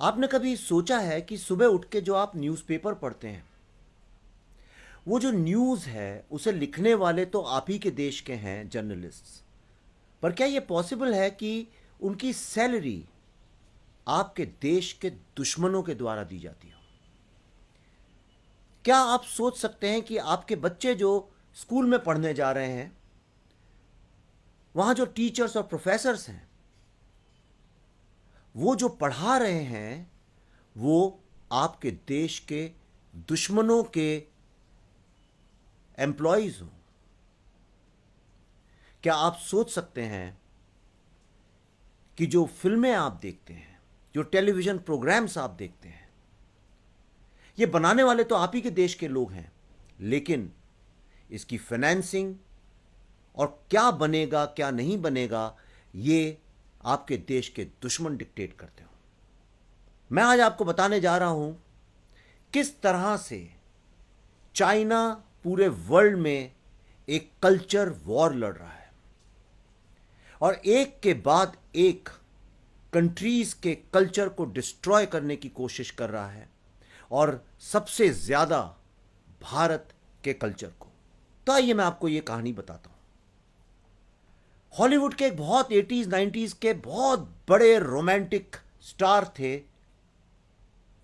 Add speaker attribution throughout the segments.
Speaker 1: आपने कभी सोचा है कि सुबह उठ के जो आप न्यूज़पेपर पढ़ते हैं, वो जो न्यूज़ है उसे लिखने वाले तो आप ही के देश के हैं जर्नलिस्ट्स, पर क्या ये पॉसिबल है कि उनकी सैलरी आपके देश के दुश्मनों के द्वारा दी जाती हो? क्या आप सोच सकते हैं कि आपके बच्चे जो स्कूल में पढ़ने जा रहे हैं, वहाँ जो टीचर्स और प्रोफेसर्स हैं, वो जो पढ़ा रहे हैं वो आपके देश के दुश्मनों के एम्प्लॉयज हो? क्या आप सोच सकते हैं कि जो फिल्में आप देखते हैं, जो टेलीविजन प्रोग्राम्स आप देखते हैं, ये बनाने वाले तो आप ही के देश के लोग हैं, लेकिन इसकी फाइनेंसिंग और क्या बनेगा क्या नहीं बनेगा ये आपके देश के दुश्मन डिक्टेट करते हो? मैं आज आपको बताने जा रहा हूं किस तरह से चाइना पूरे वर्ल्ड में एक कल्चर वॉर लड़ रहा है और एक के बाद एक कंट्रीज के कल्चर को डिस्ट्रॉय करने की कोशिश कर रहा है, और सबसे ज्यादा भारत के कल्चर को। तो आइए मैं आपको यह कहानी बताता हूं। हॉलीवुड के एक बहुत 80s 90s के बहुत बड़े रोमांटिक स्टार थे,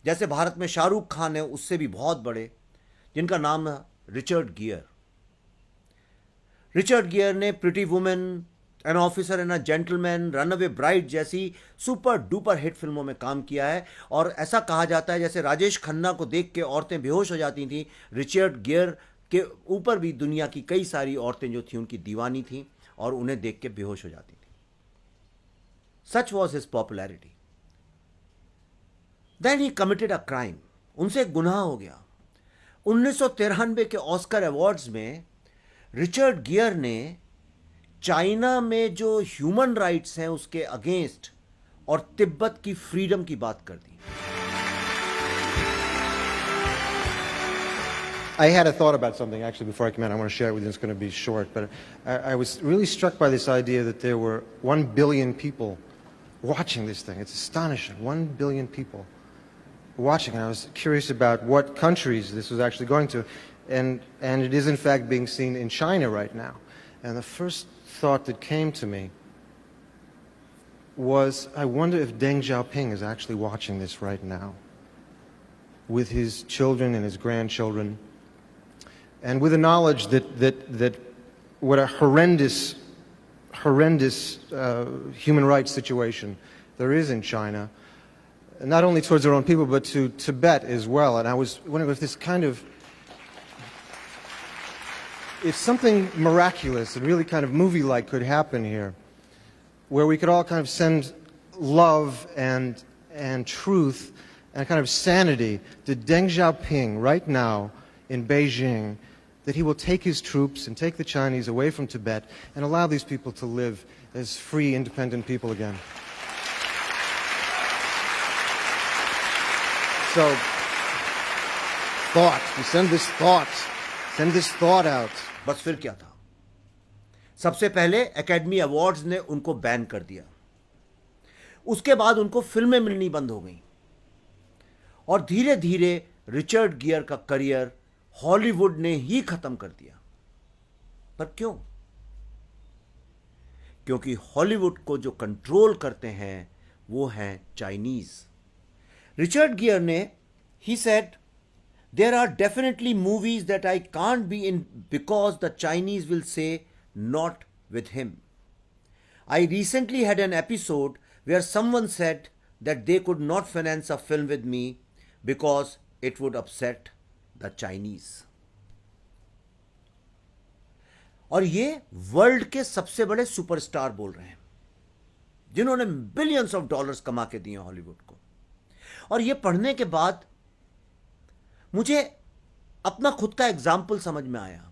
Speaker 1: जैसे भारत में शाहरुख खान है, उससे भी बहुत बड़े, जिनका नाम है रिचर्ड गियर। रिचर्ड गियर ने pretty women, an officer and a gentleman, runaway bride जैसी सुपर डुपर हिट फिल्मों में काम किया है। और ऐसा कहा जाता है जैसे राजेश खन्ना को देख के औरतें बेहोश हो जाती थीं, रिचर्ड गियर के ऊपर भी दुनिया की कई सारी औरतें जो थी उनकी दीवानी थीं और उन्हें देख के बेहोश हो जाती थी। Such was his popularity. Then he committed a crime. उनसे एक गुनाह हो गया। 1993 के ऑस्कर अवार्ड्स में रिचर्ड गियर ने चाइना में जो ह्यूमन राइट्स हैं उसके अगेंस्ट और तिब्बत की फ्रीडम की बात कर दी।
Speaker 2: I had a thought about something actually before I came out. I want to share it with you. It's going to be short, but I was really struck by this idea that there were 1 billion people watching this thing. It's astonishing. 1 billion people watching. And I was curious about what countries this was actually going to. And it is in fact being seen in China right now. And the first thought that came to me was, I wonder if Deng Xiaoping is actually watching this right now with his children and his grandchildren, and with the knowledge that what a horrendous human rights situation there is in China, not only towards their own people, but to Tibet as well. And I was wondering if this kind of, if something miraculous and really kind of movie-like could happen here, where we could all kind of send love and truth and kind of sanity to Deng Xiaoping right now in Beijing, that he will take his troops and take the Chinese away from Tibet and allow these people to live as free, independent people again. So, thought, we send this thought out.
Speaker 1: बस फिर क्या था? सबसे पहले academy awards ने उनको ban कर दिया। उसके बाद उनको फिल्में मिलनी बंद हो गई और धीरे धीरे रिचर्ड गियर का करियर हॉलीवुड ने ही खत्म कर दिया। पर क्यों? क्योंकि हॉलीवुड को जो कंट्रोल करते हैं वो हैं चाइनीज। रिचर्ड गियर ने, he said, there are definitely movies that I can't be in because the Chinese will say not with him. I recently had an episode where someone said that they could not finance a film with me because it would upset the Chinese. और ये world के सबसे बड़े superstar बोल रहे हैं, जिन्होंने billions of dollars कमा के दिए हॉलीवुड को। और ये पढ़ने के बाद मुझे अपना खुद का एग्जाम्पल समझ में आया।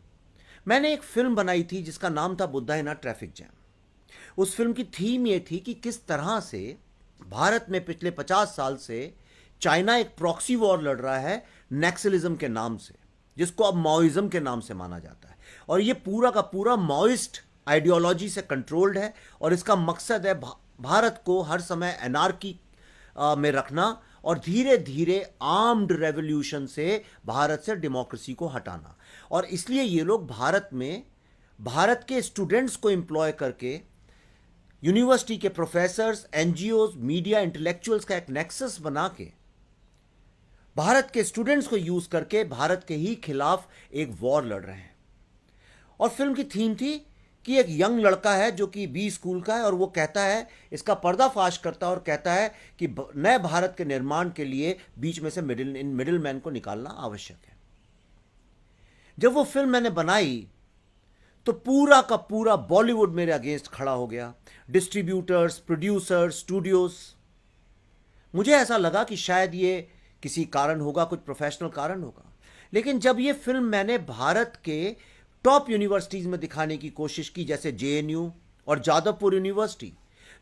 Speaker 1: मैंने एक फिल्म बनाई थी जिसका नाम था बुद्धा इन अ ट्रैफिक जैम। उस फिल्म की थीम ये थी कि किस तरह से भारत में पिछले 50 साल से चाइना एक प्रॉक्सी वॉर लड़ रहा है नक्सलिज्म के नाम से, जिसको अब माओइज्म के नाम से माना जाता है। और ये पूरा का पूरा माओइस्ट आइडियोलॉजी से कंट्रोल्ड है और इसका मकसद है भारत को हर समय एनार्की में रखना और धीरे धीरे आर्म्ड रेवोल्यूशन से भारत से डेमोक्रेसी को हटाना। और इसलिए ये लोग भारत में भारत के स्टूडेंट्स को एम्प्लॉय करके, यूनिवर्सिटी के प्रोफेसर्स, एनजीओज, मीडिया, इंटेलेक्चुअल्स का एक नेक्सस बना के भारत के स्टूडेंट्स को यूज करके भारत के ही खिलाफ एक वॉर लड़ रहे हैं। और फिल्म की थीम थी कि एक यंग लड़का है जो कि बी स्कूल का है, और वो कहता है, इसका पर्दाफाश करता है और कहता है कि नए भारत के निर्माण के लिए बीच में से मिडिल मैन को निकालना आवश्यक है। जब वो फिल्म मैंने बनाई तो पूरा का पूरा बॉलीवुड मेरे अगेंस्ट खड़ा हो गया, डिस्ट्रीब्यूटर्स, प्रोड्यूसर्स, स्टूडियोज। मुझे ऐसा लगा कि शायद ये किसी कारण होगा, कुछ प्रोफेशनल कारण होगा। लेकिन जब ये फिल्म मैंने भारत के टॉप यूनिवर्सिटीज में दिखाने की कोशिश की, जैसे जेएनयू और जादवपुर यूनिवर्सिटी,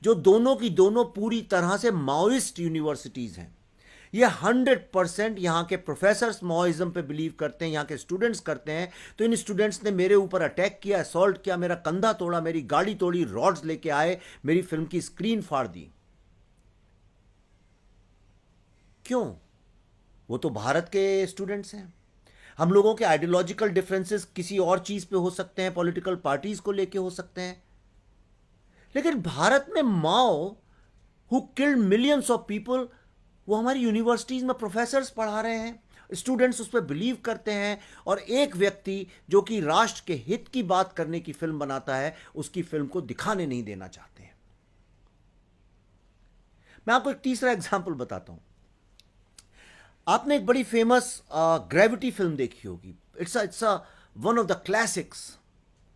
Speaker 1: जो दोनों की दोनों पूरी तरह से माओइस्ट यूनिवर्सिटीज हैं, ये 100% यहाँ के प्रोफेसर्स माओइज्म पे बिलीव करते हैं, यहाँ के स्टूडेंट्स करते हैं। तो इन स्टूडेंट्स ने मेरे ऊपर अटैक किया, असॉल्ट किया, मेरा कंधा तोड़ा, मेरी गाड़ी तोड़ी, रॉड्स लेके आए, मेरी फिल्म की स्क्रीन फाड़ दी। क्यों? वो तो भारत के स्टूडेंट्स हैं। हम लोगों के आइडियोलॉजिकल डिफरेंसेस किसी और चीज पे हो सकते हैं, पॉलिटिकल पार्टीज को लेके हो सकते हैं, लेकिन भारत में Mao who killed millions of people, वो हमारी यूनिवर्सिटीज में प्रोफेसर्स पढ़ा रहे हैं, स्टूडेंट्स उस पर बिलीव करते हैं, और एक व्यक्ति जो कि राष्ट्र के हित की बात करने की फिल्म बनाता है, उसकी फिल्म को दिखाने नहीं देना चाहते हैं। मैं आपको एक तीसरा एग्जाम्पल बताता हूं। आपने एक बड़ी फेमस ग्रेविटी फिल्म देखी होगी। It's one of the classics.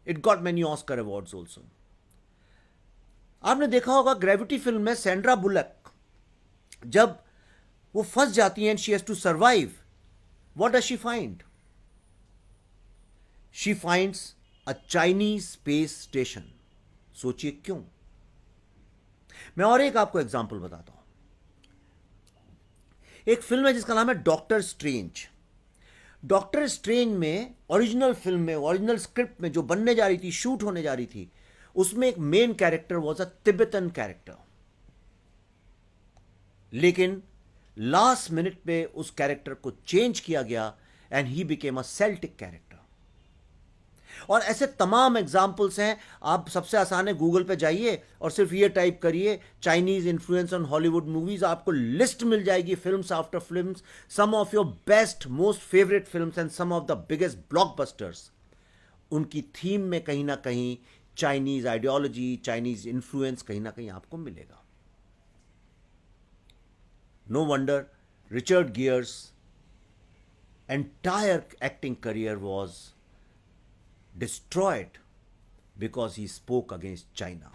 Speaker 1: It got many Oscar awards also. आपने देखा होगा ग्रेविटी फिल्म में सैंड्रा बुलक जब वो फंस जाती है, she has to survive, what does she find? She finds a Chinese space station. सोचिए क्यों। मैं और एक आपको एग्जांपल बताता हूं। एक फिल्म है जिसका नाम है डॉक्टर स्ट्रेंज। डॉक्टर स्ट्रेंज में ओरिजिनल फिल्म में, ओरिजिनल स्क्रिप्ट में जो बनने जा रही थी, शूट होने जा रही थी, उसमें एक main character was a Tibetan character. लेकिन लास्ट मिनट पे उस कैरेक्टर को चेंज किया गया and he became a Celtic character. और ऐसे तमाम एग्जाम्पल्स हैं। आप सबसे आसान है, गूगल पे जाइए और सिर्फ ये टाइप करिए Chinese influence on Hollywood movies, आपको लिस्ट मिल जाएगी, films after films, some of your best most favourite films and some of the biggest blockbusters. उनकी थीम में कहीं ना कहीं चाइनीज आइडियोलॉजी, चाइनीज इन्फ्लुएंस कहीं ना कहीं आपको मिलेगा। No wonder Richard Gere's entire acting career was destroyed because he spoke against China.